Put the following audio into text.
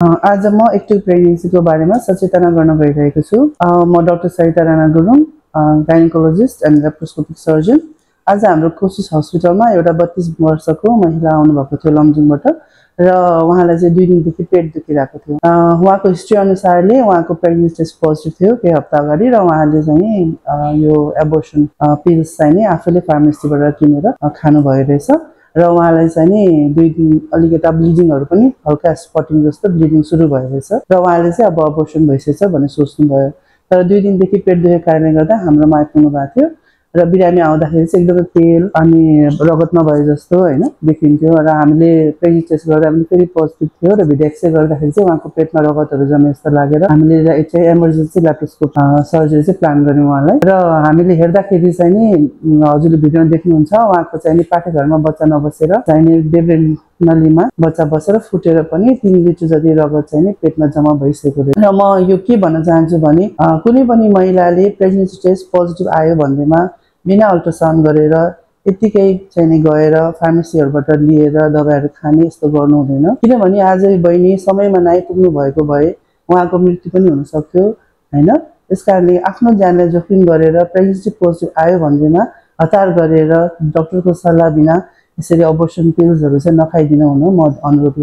आज म एक्टिभ प्रेग्नेन्सीको बारेमा सचेतना गर्न गइरहेको छु। म doctor Sarita Rana Gurung, gynaecologist and laparoscopic surgeon. आज हाम्रो कोसिस हस्पिटलमा एउटा 32 वर्षको महिला आउनुभएको थियो लमजुङबाट र उहाँलाई चाहिँ 2 दिनदेखि पेट दुखिरहेको थियो। उहाँको हिस्ट्री अनुसारले उहाँको प्रेग्नेन्सी टेस्ट पोजिटिभ थियो केही हप्ता अगाडि र उहाँले चाहिँ यो एबोर्सन पिल्स चाहिँ नि आफैले फार्मेसीबाट किनेर खानुभयो रहेछ र उहाँलाई चाहिँ नि 2 दिन अलिकता ब्लिडिङहरु पनि हल्का स्पटिङ जस्तो ब्लिडिङ सुरु भयो रहेछ र उहाँले चाहिँ अब अबोर्सन भइसकेछ भन्ने सोच्नु भयो। तर 2 दिनदेखि पेट दुखेको कारणले गर्दा हाम्रोमा आइपुग्नु भएको थियो र बिरामी आउँदाखेरि चाहिँ एकदमै तेल अनि रगत नभए जस्तो हैन देखिन्थ्यो र हामीले प्रेग्नेन्सी टेस्ट गर्दा पनि फेरि पोजिटिभ थियो र भिडियोक्से गर्दाखेरि चाहिँ उहाँको पेटमा रगतहरु जमे जस्तो लागेर हामीले चाहिँ इमर्जेन्सी ल्याप्रोस्कोप सर्जरी चाहिँ प्लान गर्यौं उहाँलाई र हामीले हेर्दाखेरि चाहिँ नि हजुरले भिडियोमा देख्नुहुन्छ उहाँको चाहिँ नि पाठेघरमा बच्चा नबसेर चाहिँ नि देब्रे नलीमा बच्चा बसेर फुटेर पनि 3 लिटर जति रगत चाहिँ नि पेटमा जम्मा भइसकेको रहेछ। र म यो के भन्न चाहन्छु भने कुनै पनि महिलाले प्रेग्नेन्सी टेस्ट पोजिटिभ आयो भन्दैमा बिना अल्ट्रासाउन्ड गरेर यतिकै चाहिँ नि गएर फार्मेसीहरुबाट लिएर दबाईहरु खाने यस्तो गर्नु हुँदैन। किनभने आजै बहिनी समयमा नआइपुग्नु भएको भए उहाँको मृत्यु पनि हुन सक्थ्यो हैन। त्यसकारणले आफ्नो ज्यानलाई जोखिम गरेर प्रेग्नेन्सी पोजिटिभ आयो भन्दैमा हतार गरेर डाक्टरको सल्लाह बिना यसरी अबोर्सन पिल्सहरु चाहिँ नखाइदिनु हुन म अनुरोध